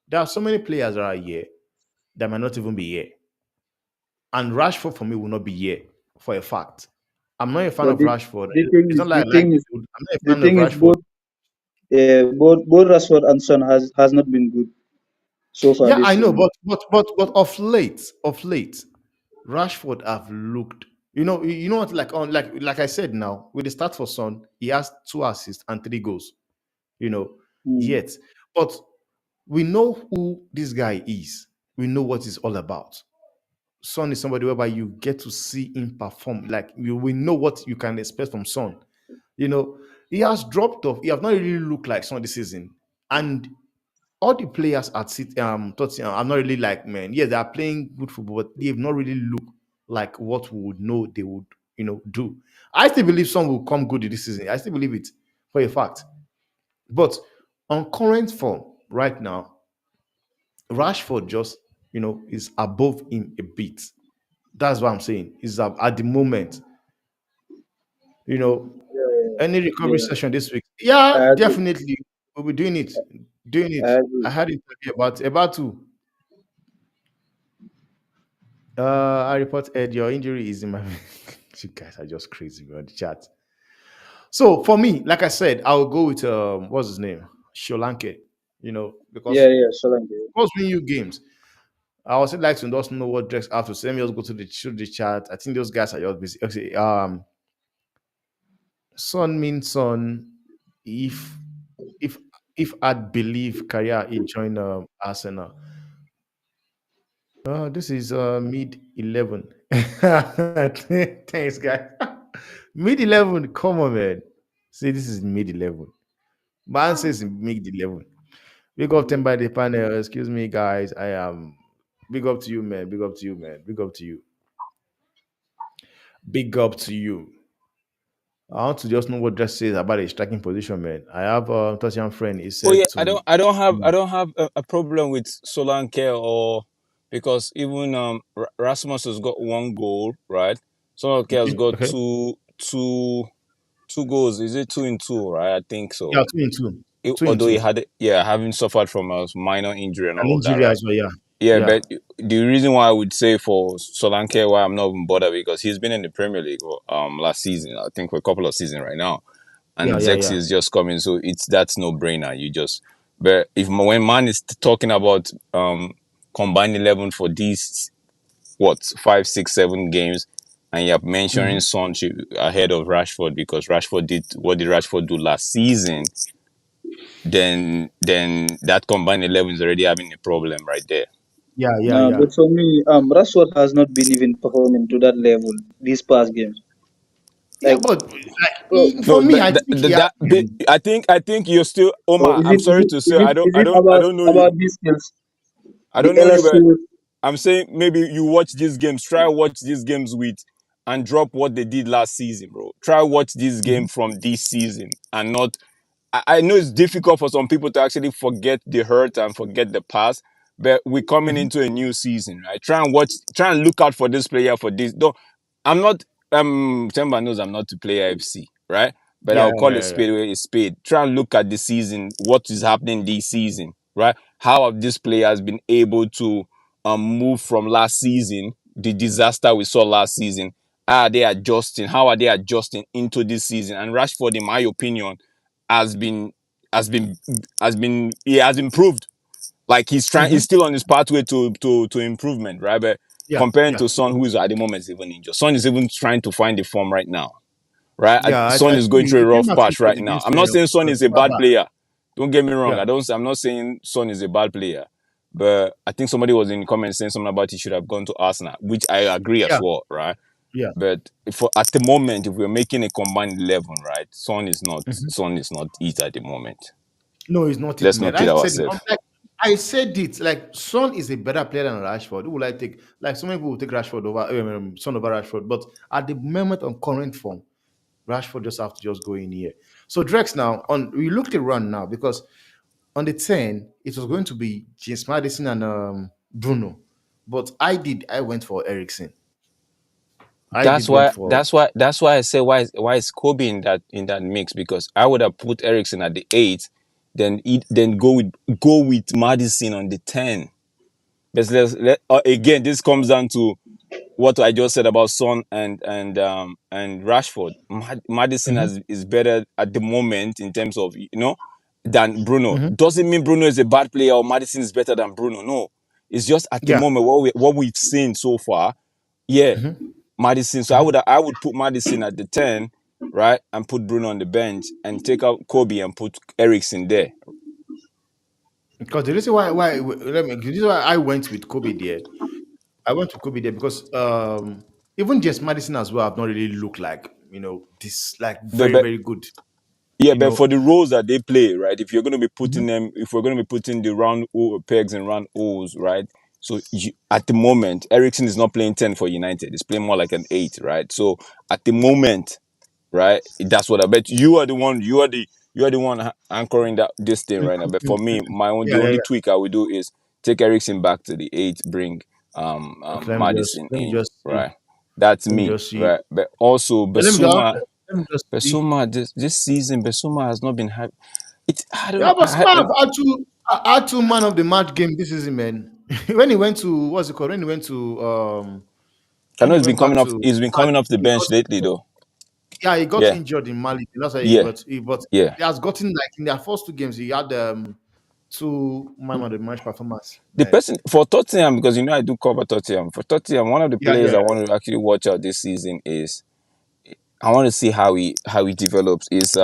there are so many players that are here that might not even be here. And Rashford for me will not be here for a fact. I'm not a fan But of Rashford. the thing It's is not the like I like thing the is food. I'm not a the fan of thing is Rashford. both Rashford and Son has not been good so far Yeah, this I know, season. but of late, Rashford have looked. You know what? Like I said now, with the start for Son, he has 2 assists and 3 goals. You know, Hmm. yet, but we know who this guy is. We know what he's all about. Son is somebody whereby you get to see him perform. Like we know what you can expect from Son. You know, he has dropped off. He have not really looked like Son this season, and all the players at Tottenham, I'm not really like, man. Yes, they are playing good football, but they have not really looked like what we would know they would, do. I still believe some will come good this season. I still believe it for a fact. But on current form right now, Rashford just, is above him a bit. That's what I'm saying. Is at the moment, you know, any recovery Yeah, session this week. Yeah, I agree. definitely. We'll be doing it. Doing it. I I agree. had it about to. I report Ed, your injury is in my. You guys are just crazy on the chat. So for me, like I said, I'll go with what's his name, Sholanke. Yeah, Because yeah, Solanke. most win you games. I also like to just know what Drex have to say. Let me just go to the chat. I think those guys are just busy. Okay, Son means son. If if if I'd believe career he joined Arsenal. This is mid 11. Thanks, guys. Mid 11. Come on, man. See, this is mid 11. Man says mid 11. Big up 10 by the panel. Excuse me, guys. I am big up to you, man. Big up to you, man. Big up to you. Big up to you. I want to just know what Dress says about a striking position, man. I have a Tottenham friend. He Oh yeah, said I to don't I don't have I don't have a problem with Solanke or because even Rasmus has got 1 goal, right? Solanke has got okay. two goals. Is it 2 in 2, right? I think so. Yeah, 2 in 2. 2 in Although he 2. had having suffered from a minor injury and An all of that, injury right? as well, yeah. Yeah, Yeah. but the reason why I would say for Solanke why I'm not even bothered because he's been in the Premier League last season, I think for a couple of seasons right now, Yeah, and yeah, Zex yeah. is just coming, so that's no brainer. You just but if when man is talking about combined 11 for these 5, 6, 7 games, and you're mentioning Mhm. Son ahead of Rashford because Rashford did what did Rashford do last season, then that combined 11 is already having a problem right there. Yeah, yeah, Nah, yeah. but for me, Rashford has not been even performing to that level these past games. Yeah, Like, but like, bro, for No, me, I think he has that bit, been. I think you're still or Omar. is I'm it is sorry it to say, is it is it I don't know you. about these skills? I The don't know you, LS but skills. I'm saying maybe you watch these games. Try watch these games with and drop what they did last season, bro. Try watch this game Mhm. from this season and not. I know it's difficult for some people to actually forget the hurt and forget the past, but we're coming Mhm. into a new season, right? Try and look out for this player for this. Though I'm not Temba knows I'm not to play AFC, right? But Yeah, I'll call yeah, a yeah, yeah. spade where a spade. Try and look at the season, what is happening this season, right? How have these players been able to move from last season, the disaster we saw last season? How are they adjusting? How are they adjusting into this season? And Rashford, in my opinion, has been has been he has improved. Like he's Mhm. still on his pathway to improvement, right? But Yeah, comparing yeah, to Son, who is at the moment is even injured. Son is even trying to find the form right now, right? yeah. I Son think is going through he a came rough back patch injured right now. against I'm not saying Son is a bad Baba. player. Don't get me wrong. Yeah, I'm not saying Son is a bad player. But I think somebody was in the comments saying something about he should have gone to Arsenal, which I agree as yeah, well, right? Yeah. But for at the moment, if we're making a combined 11, right, Mhm. Son is not it at the moment. No, it's not it, Let's man. not kid I said it. ourselves. I said it. Like Son is a better player than Rashford. Who will I take? Like so many people will take Rashford over Son over Rashford. But at the moment on current form, Rashford just have to just go in here. So Drex now on we looked at run now because on the 10, it was going to be James Madison and Bruno. But I went for Ericsson. I did went for That's why I say why is Kobe in that mix, because I would have put Ericsson at the 8, then go with Madison on the 10. But again, this comes down to what I just said about Son and Rashford. Madison Mhm. is better at the moment in terms of, than Bruno. Mhm. Doesn't mean Bruno is a bad player or Madison is better than Bruno. No, it's just at the Yeah. moment what we've seen so far. Yeah, Mhm. Madison. So Mhm. I would put Madison at the 10, right, and put Bruno on the bench and take out Kobe and put Ericsson there. Because the reason the reason why I went with Kobe there, I went to Kobe there because even James Madison as well have not really looked like this like But, very but very good. Yeah, You but know, for the roles that they play, right? Mhm. If we're going to be putting the round pegs and round O's, right? So at the moment, Ericsson is not playing 10 for United. He's playing more like an 8, right? So at the moment, right, that's what I bet. You are the one anchoring this thing right now. But for me, the Yeah, yeah, only yeah. tweak I would do is take Ericsson back to the 8, bring Okay, Madison let me in, just see. right? That's Let me me, just see. right? But also Yeah, let me just see. This season, Basuma has not been happy. It's I don't Yeah, know. but Smart had two man of the match game this season, man. When he went to what's it called? I When know he went back to he's been coming Mali, off the he got bench lately injured. though. Yeah, he got Yeah, injured in Mali. That's why yeah, but yeah. he has gotten like in their first two games, he had two man of the match performance, The man. person for Tottenham, because I do cover Tottenham. For Tottenham, one of the Yeah, players yeah. I want to actually watch out this season is I want to see how he develops. Is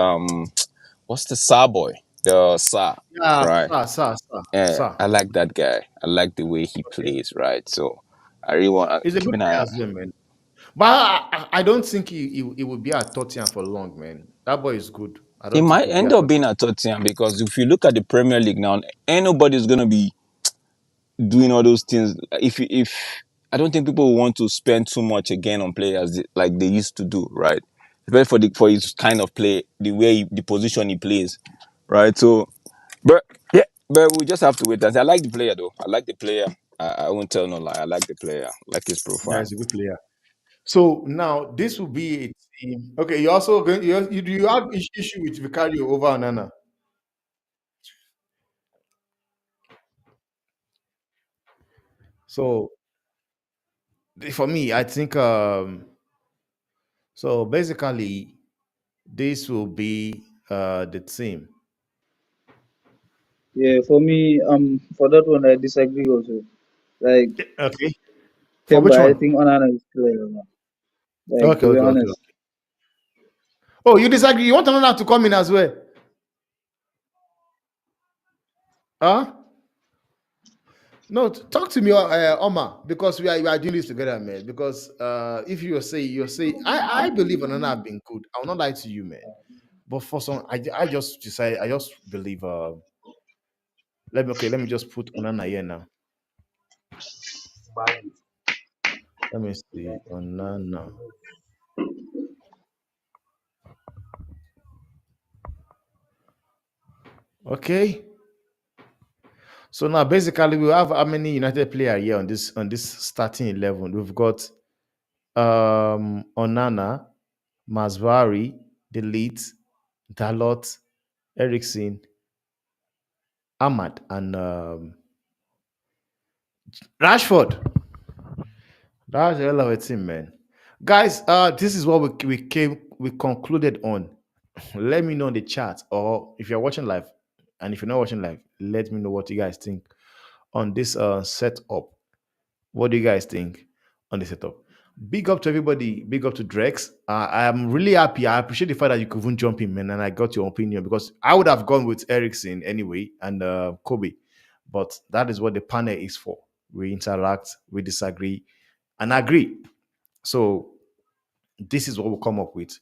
what's the Sa boy? The Sa, Yeah, right? Yeah, sir. I like that guy. I like the way he Okay. plays, right? So I really want He's to a keep good an eye player on. as well, man. But I don't think he will be at Tottenham for long, man. That boy is good. I He don't think might he'll be end at up being Tottenham. at Tottenham, because if you look at the Premier League now, ain't nobody's gonna be doing all those things. If I don't think people will want to spend too much again on players like they used to do, right? Especially for his kind of play, the position he plays, right? So, but yeah, but we just have to wait and see. I like the player though. I like the player. I won't tell no lie. I like the player. I like his Yeah, profile. he's a good player. So now this will be a team. Okay, you also going you do you have issue with Vicario over Anana? So for me, I think so basically this will be the team. Yeah, for me, for that one, I disagree also. Like, Okay. For Temba, which I one? think Onana is clear, man. Like, Okay, to be okay, okay, honest. okay. Oh, you disagree? You want Anana to come in as well? Huh? No, talk to me, Omar, because we are doing this together, man. Because if you say, I believe Anana have been good. I will not lie to you, man. But for some, I just decide, I just believe. Let me just put Onana here now. Let me see Onana. Okay, so now basically we have how many United player here on this starting 11? We've got Onana, Masvari, Delete, Dalot, Ericsson, Ahmad, and Rashford. That's a hell of a team, man. Guys, this is what we concluded on. Let me know in the chat, or if you're watching live, and if you're not watching live, let me know what you guys think on this setup. What do you guys think on the setup? Big up to everybody. Big up to Drex. I am really happy. I appreciate the fact that you could even jump in, man, and I got your opinion because I would have gone with Ericsson anyway and Kobe, but that is what the panel is for. We interact, we disagree, and agree. So this is what we'll come up with.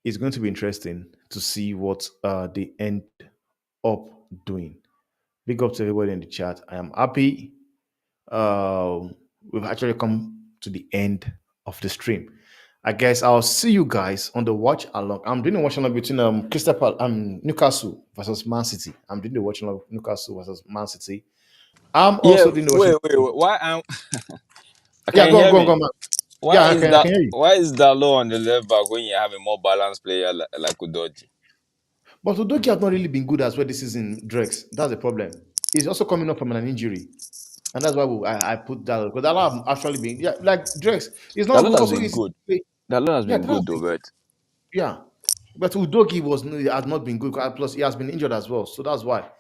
It's going to be interesting to see what they end up doing. Big up to everybody in the chat. I am happy. We've actually come to the end of the stream. I guess I'll see you guys on the watch along. I'm doing a watch along between Newcastle versus Man City. I'm doing the watch along Newcastle versus Man City. I'm Yeah, also doing the watch along. wait. Why Yeah, can you hear go on, go me? on, man. Why Yeah, is I that? can hear you. Why is that low on the left back when you have a more balanced player like Udoji? But Udoki has not really been good as well this season, Drex. That's the problem. He's also coming up from an injury. And that's why I put that because that have actually been like Drex. It's not That lot good. has Also, been it's good. That lot has yeah, been that, good though, but yeah. But Udoki has not been good. Plus, he has been injured as well. So that's why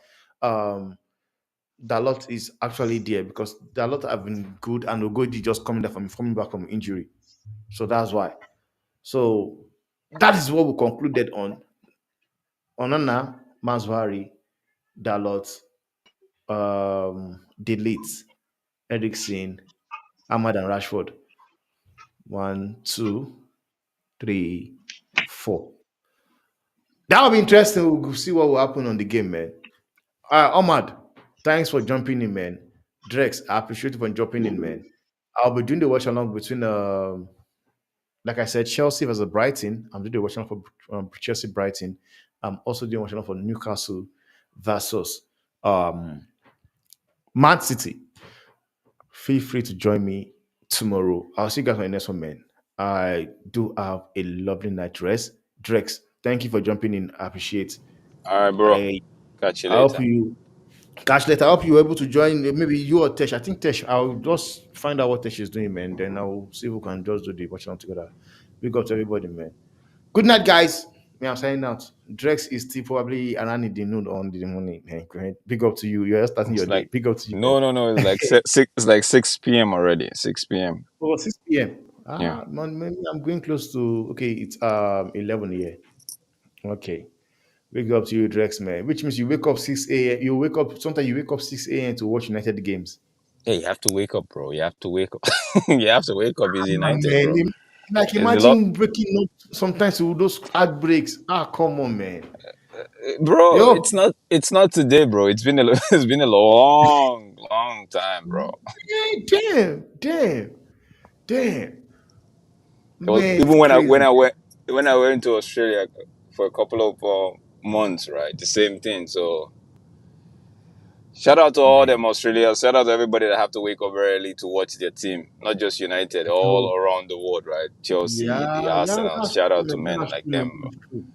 Dalot is actually there because Dalot have been good and Ugodi just coming back from injury. So that's why. So that is what we concluded on. Onana, Masvari, Dalot, Delete, Ericsson, Ahmad and Rashford. One, two, three, four. That will be interesting. We'll see what will happen on the game, man. Ahmad, thanks for jumping in, man. Drex, I appreciate you for jumping in, man. I'll be doing the watch along between, like I said, Chelsea versus Brighton. I'm doing the watch along for Chelsea Brighton. I'm also doing watch along for Newcastle versus um, Man City. Feel free to join me tomorrow. I'll see you guys on the next one, man. I do have a lovely night rest. Drex, thank you for jumping in. I appreciate. all right, bro. I Catch you I hope later. you catch later. I hope you were able to join. Maybe you or Tesh. I think Tesh. I'll just find out what Tesh is doing, man. Then I'll see if we can just do the watching together. Big up to everybody, man. Good night, guys. Me, I'm signing out. Drex is still probably around in the noon on the morning. Man, great. Big up to you. You're just starting your It's day. like Big up to you, man. no. It's like six. It's like 6 p.m. already. 6 p.m. Oh, 6 p.m. Yeah. Man, maybe I'm going close to it's 11 here. Okay. Wake up to you, Drex, man. Which means you wake up 6 a.m. You wake up sometimes you wake up 6 a.m. to watch United games. Hey, you have to wake up, bro. You have to wake up. You have to wake up. Is United, Man, bro. like It's a lot, imagine breaking up sometimes with those heartbreaks. Come on, man. bro. Yo, It's not today, bro. It's been a it's been a long time, bro. damn, It was man, it's even crazy. when I went to Australia for a couple of months, right? The same thing. So shout out to all Man, them Australians. Shout out to everybody that have to wake up very early to watch their team. Not just United, yo, all around the world, right? Chelsea, the yeah, Arsenal. that's Shout true, out to man. men That's like true, man. them. That's true.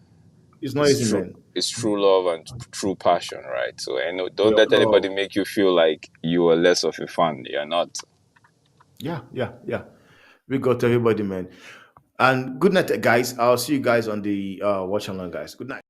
It's not It's easy, true. man. It's true love and true passion, right? So, and don't Real let love. anybody make you feel like you are less of a fan. You're not. Yeah. We got everybody, man. And good night, guys. I'll see you guys on the watch along, guys. Good night.